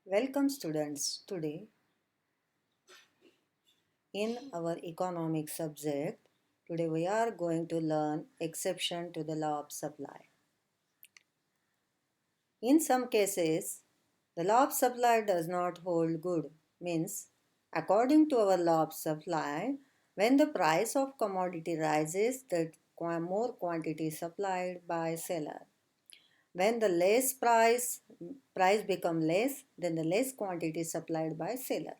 Welcome students. Today in our economic subject, today we are going to learn exception to the law of supply. In some cases, the law of supply does not hold good. Means, according to our law of supply, when the price of commodity rises, the more quantity supplied by seller. When the less price become less, then the less quantity supplied by seller.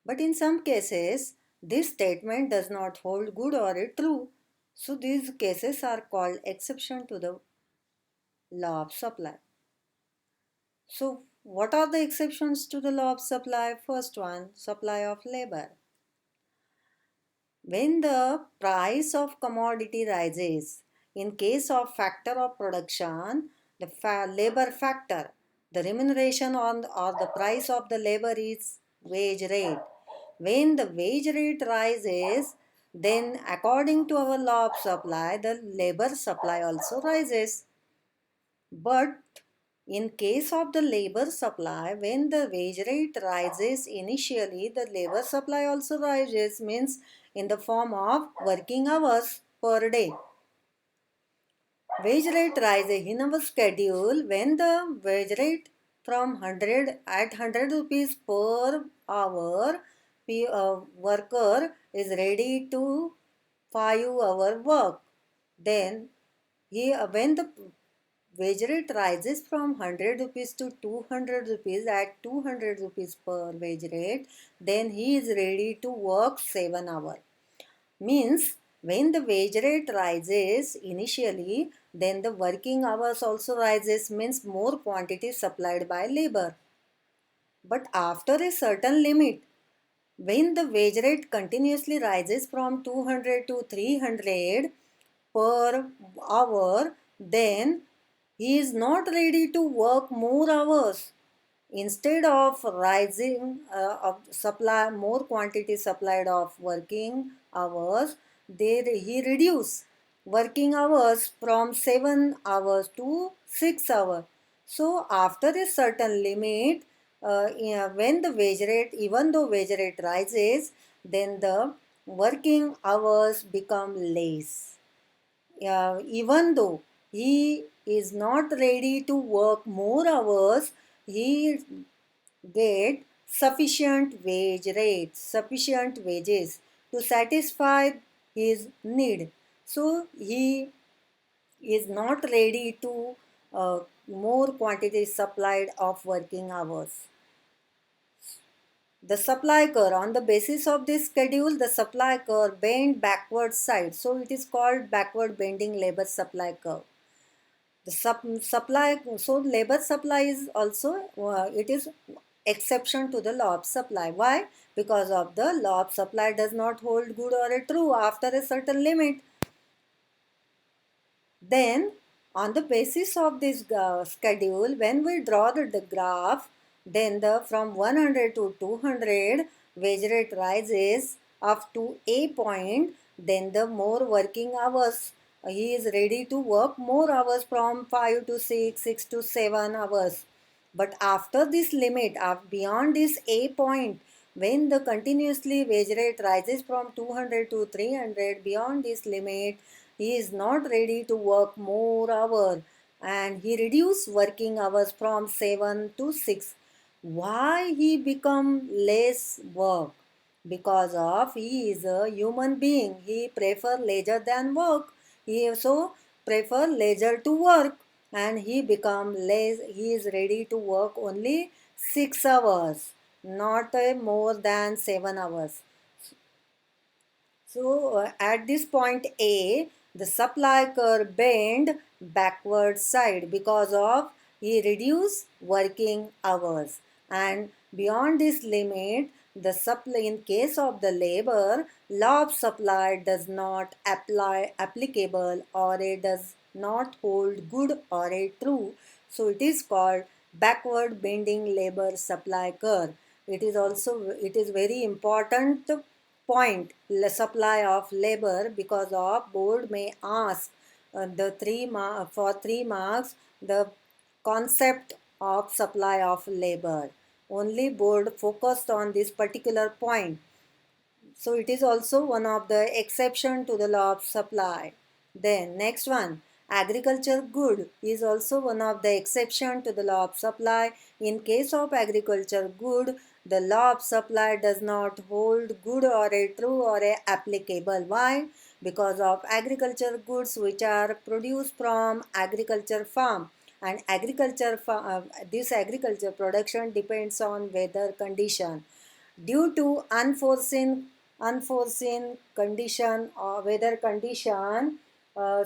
But in some cases, this statement does not hold good or true. So these cases are called exception to the law of supply. So what are the exceptions to the law of supply? First one, supply of labor. When the price of commodity rises, in case of factor of production, the labor factor, the remuneration on or the price of the labor is wage rate. When the wage rate rises, then according to our law of supply, the labor supply also rises. But in case of the labor supply, when the wage rate rises initially, the labor supply also rises, means in the form of working hours per day. Wage rate rises in our schedule when the wage rate from 100 at 100 rupees per hour, worker is ready to 5-hour work. Then when the wage rate rises from 100 rupees to 200 rupees at 200 rupees per wage rate, then he is ready to work 7 hours. Means when the wage rate rises initially, then the working hours also rises, means more quantity supplied by labor. But after a certain limit, when the wage rate continuously rises from 200 to 300 per hour, then he is not ready to work more hours. Instead of rising of supply, more quantity supplied of working hours, he reduce working hours from 7 hours to 6 hours. So after a certain limit, when the wage rate, even though wage rate rises, then the working hours become less. Even though he is not ready to work more hours, he get sufficient wage rates, sufficient wages to satisfy his need. So he is not ready to more quantity supplied of working hours. The supply curve, on the basis of this schedule, the supply curve bend backward side. So it is called backward bending labor supply curve. The supply, so labor supply is also, it is exception to the law of supply. Why? Because of the law of supply does not hold good or true after a certain limit. Then on the basis of this schedule, when we draw the graph, then the from 100 to 200 wage rate rises up to a point, then the more working hours, he is ready to work more hours from 5 to 6, 6 to 7 hours. But after this limit, beyond this a point, when the continuously wage rate rises from 200 to 300, beyond this limit, he is not ready to work more hours and he reduce working hours from 7 to 6. Why he become less work? Because of he is a human being. He prefer leisure than work. He also prefer leisure to work and he become less. He is ready to work only 6 hours, not more than 7 hours. So at this point A, the supply curve bend backward side because of he reduce working hours, and beyond this limit, the supply, in case of the labor, law of supply does not applicable, or it does not hold good or a true. So it is called backward bending labor supply curve. It is very important point, supply of labor, because of board may ask for 3 marks the concept of supply of labor. Only board focused on this particular point. So it is also one of the exception to the law of supply. Then next one, agriculture good is also one of the exception to the law of supply. In case of agriculture good, the law of supply does not hold good or a true or a applicable. Why? Because of agriculture goods which are produced from agriculture farm, and this agriculture production depends on weather condition. Due to unforeseen condition or weather condition,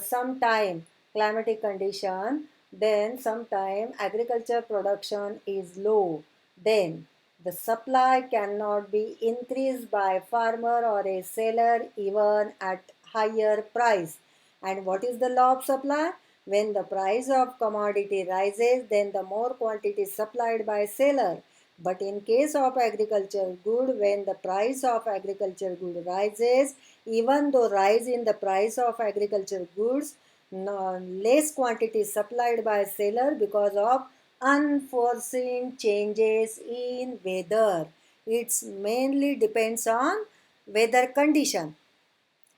sometime climatic condition, then sometime agriculture production is low, then the supply cannot be increased by farmer or a seller even at higher price. And what is the law of supply? When the price of commodity rises, then the more quantity supplied by seller. But in case of agriculture good, when the price of agriculture good rises, even though rise in the price of agriculture goods, no, less quantity supplied by seller because of unforeseen changes in weather. It's mainly depends on weather condition.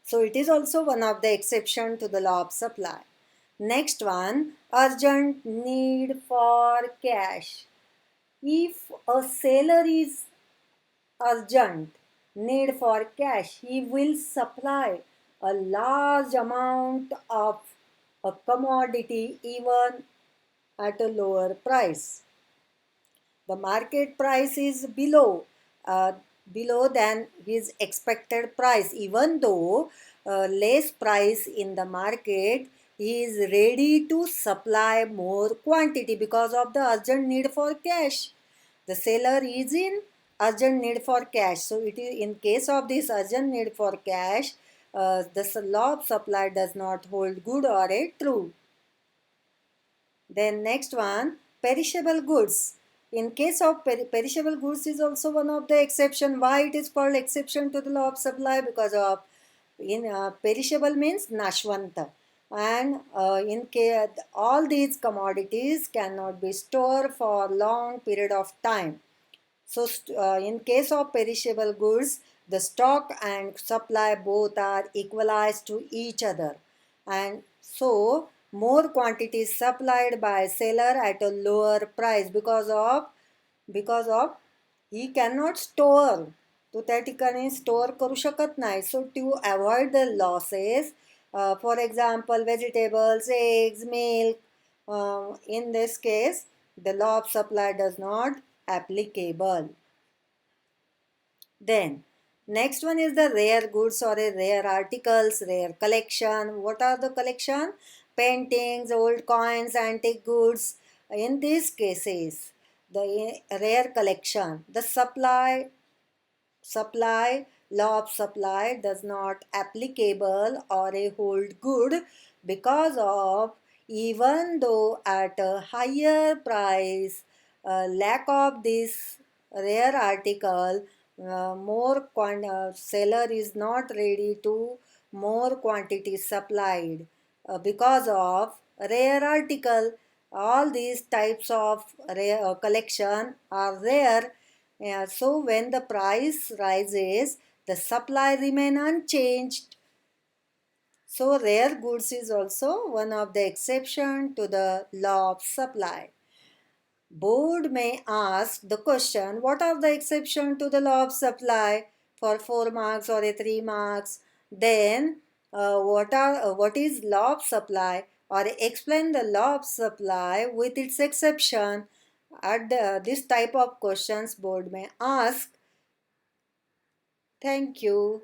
So it is also one of the exception to the law of supply. Next one, urgent need for cash. If a seller is urgent need for cash, he will supply a large amount of a commodity even at a lower price. The market price is below than his expected price. Even though less price in the market, he is ready to supply more quantity because of the urgent need for cash. The seller is in urgent need for cash. So it is in case of this urgent need for cash, the law of supply does not hold good or a true. Then next one, perishable goods. In case of perishable goods is also one of the exception. Why it is called exception to the law of supply? Because of in perishable means nashvanta, and in case all these commodities cannot be stored for long period of time. So, in case of perishable goods, the stock and supply both are equalized to each other, and so more quantity supplied by seller at a lower price because of he cannot store. तो त्या ठिकाणी store करू शकत नाही. So to avoid the losses, for example vegetables, eggs, milk, in this case the law of supply does not applicable. Then next one is the rare goods or a rare articles, rare collection. What are the collection? Paintings, old coins, antique goods. In these cases, the rare collection, the supply law of supply does not applicable or a hold good, because of even though at a higher price, lack of this rare article, seller is not ready to more quantity supplied, because of rare article. All these types of rare collection are rare. So when the price rises, the supply remain unchanged. So rare goods is also one of the exception to the law of supply. Board may ask the question, what are the exception to the law of supply, for 4 marks or a 3 marks? Then what is law of supply, or explain the law of supply with its exception. At this type of questions board may ask. Thank you.